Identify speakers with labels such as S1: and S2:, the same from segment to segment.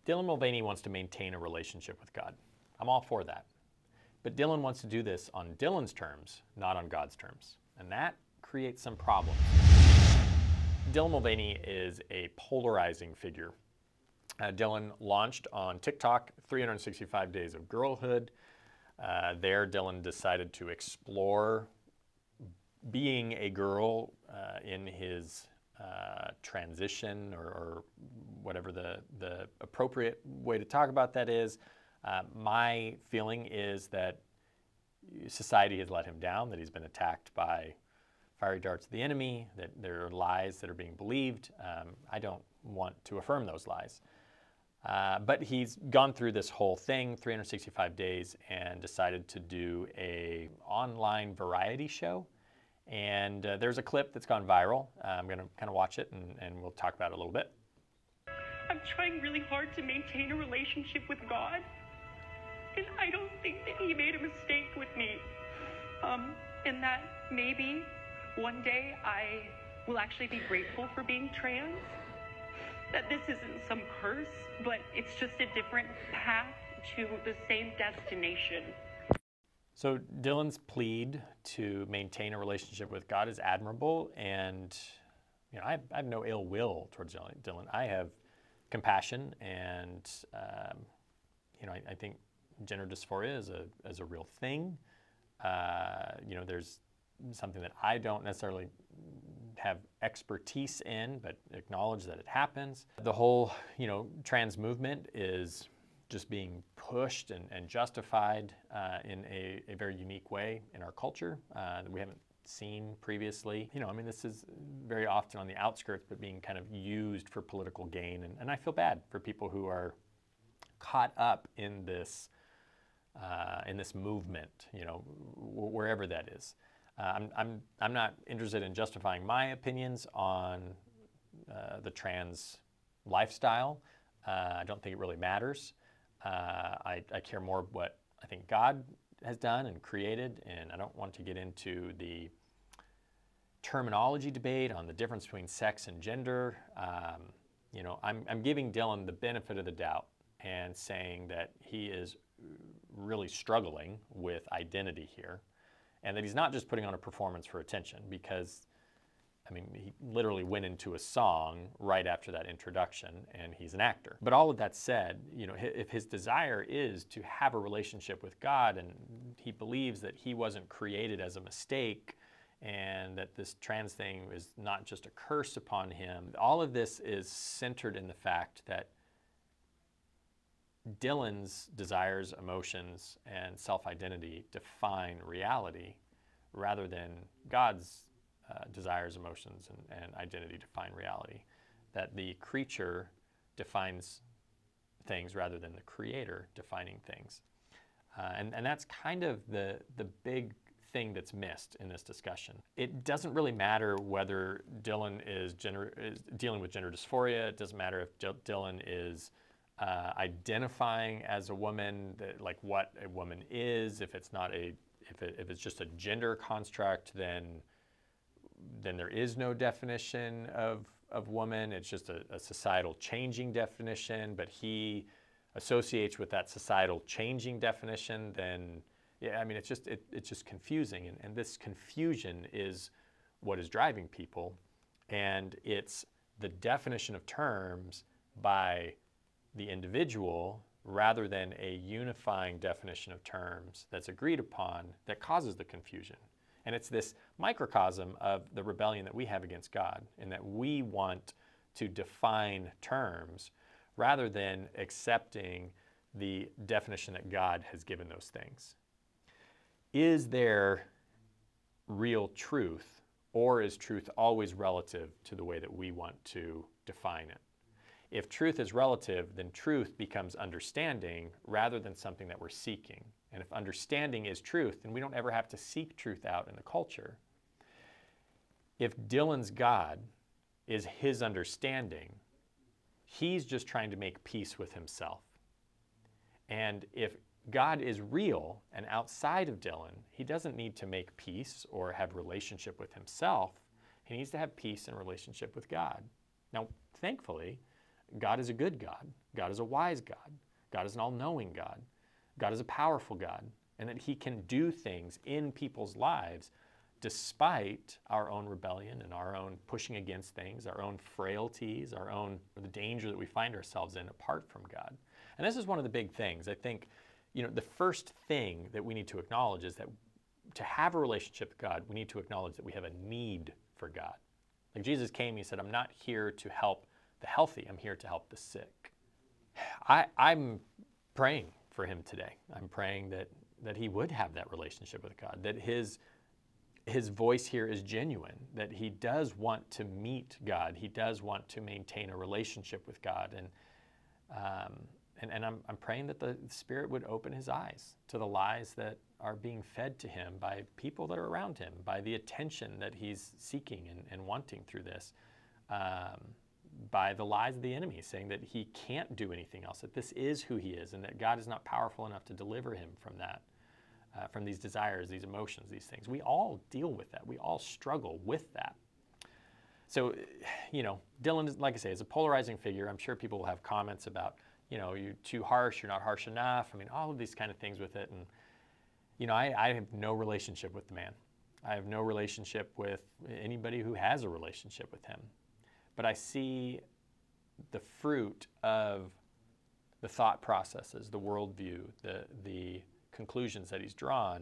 S1: Dylan Mulvaney wants to maintain a relationship with God. I'm all for that. But Dylan wants to do this on Dylan's terms, not on God's terms. And that creates some problems. Dylan Mulvaney is a polarizing figure. Dylan launched on TikTok 365 Days of Girlhood. There, Dylan decided to explore being a girl in his transition, or whatever the appropriate way to talk about that is. My feeling is that society has let him down, that he's been attacked by fiery darts of the enemy, that there are lies that are being believed. I don't want to affirm those lies. But he's gone through this whole thing, 365 days, and decided to do an online variety show. And there's a clip that's gone viral. I'm going to kind of watch it, and we'll talk about it a little bit.
S2: I'm trying really hard to maintain a relationship with God, and I don't think that He made a mistake with me. And that maybe one day I will actually be grateful for being trans. That this isn't some curse, but it's just a different path to the same destination.
S1: So Dylan's plea to maintain a relationship with God is admirable, and I have no ill will towards Dylan. I have compassion, and I think gender dysphoria is a real thing. There's something that I don't necessarily have expertise in, but acknowledge that it happens. The whole, trans movement is just being pushed and justified in a very unique way in our culture that we haven't seen previously. This is very often on the outskirts, but being kind of used for political gain. And I feel bad for people who are caught up in this movement, wherever that is. I'm not interested in justifying my opinions on the trans lifestyle. I don't think it really matters. I care more what I think God has done and created, and I don't want to get into the terminology debate on the difference between sex and gender. I'm giving Dylan the benefit of the doubt and saying that he is really struggling with identity here, and that he's not just putting on a performance for attention, because he literally went into a song right after that introduction, and he's an actor. But all of that said, if his desire is to have a relationship with God, and he believes that he wasn't created as a mistake, and that this trans thing is not just a curse upon him, all of this is centered in the fact that Dylan's desires, emotions, and self-identity define reality, rather than God's desires, emotions, and identity define reality. That the creature defines things rather than the creator defining things. And that's kind of the big thing that's missed in this discussion. It doesn't really matter whether Dylan is dealing with gender dysphoria. It doesn't matter if Dylan is identifying as a woman, like what a woman is. If it's not if it's just a gender construct, then there is no definition of woman. It's just a societal changing definition, but he associates with that societal changing definition. Then it's just confusing, and this confusion is what is driving people, and it's the definition of terms by the individual rather than a unifying definition of terms that's agreed upon that causes the confusion. And it's this microcosm of the rebellion that we have against God, in that we want to define terms rather than accepting the definition that God has given those things. Is there real truth, or is truth always relative to the way that we want to define it? If truth is relative, then truth becomes understanding rather than something that we're seeking. And if understanding is truth, then we don't ever have to seek truth out in the culture. If Dylan's God is his understanding, he's just trying to make peace with himself. And if God is real and outside of Dylan, he doesn't need to make peace or have relationship with himself. He needs to have peace and relationship with God. Now, thankfully, God is a good God. God is a wise God. God is an all-knowing God. God is a powerful God, and that he can do things in people's lives despite our own rebellion and our own pushing against things, our own frailties, the danger that we find ourselves in apart from God. And this is one of the big things. I think, the first thing that we need to acknowledge is that to have a relationship with God, we need to acknowledge that we have a need for God. Like Jesus came, he said, I'm not here to help the healthy, I'm here to help the sick. I'm praying for him today. I'm praying that he would have that relationship with God, that his voice here is genuine, that he does want to meet God. He does want to maintain a relationship with God. And I'm praying that the Spirit would open his eyes to the lies that are being fed to him by people that are around him, by the attention that he's seeking and wanting through this, by the lies of the enemy saying that he can't do anything else, that this is who he is, and that God is not powerful enough to deliver him from that. From these desires, these emotions, these things. We all deal with that. We all struggle with that. So, Dylan, like I say, is a polarizing figure. I'm sure people will have comments about, you're too harsh, you're not harsh enough. I mean, all of these kind of things with it. And, I have no relationship with the man. I have no relationship with anybody who has a relationship with him. But I see the fruit of the thought processes, the worldview, the conclusions that he's drawn,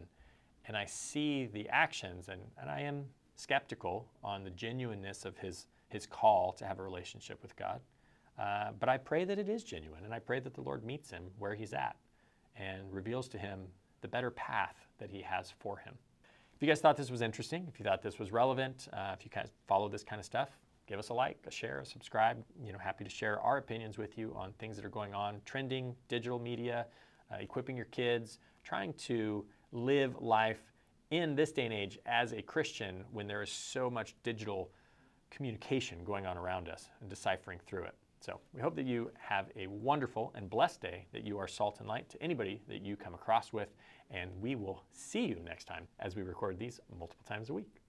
S1: and I see the actions, and I am skeptical on the genuineness of his call to have a relationship with God. But I pray that it is genuine, and I pray that the Lord meets him where he's at and reveals to him the better path that he has for him. If you guys thought this was interesting, if you thought this was relevant, if you guys follow this kind of stuff, give us a like, a share, a subscribe. Happy to share our opinions with you on things that are going on, trending, digital media, equipping your kids, trying to live life in this day and age as a Christian when there is so much digital communication going on around us and deciphering through it. So we hope that you have a wonderful and blessed day, that you are salt and light to anybody that you come across with, and we will see you next time as we record these multiple times a week.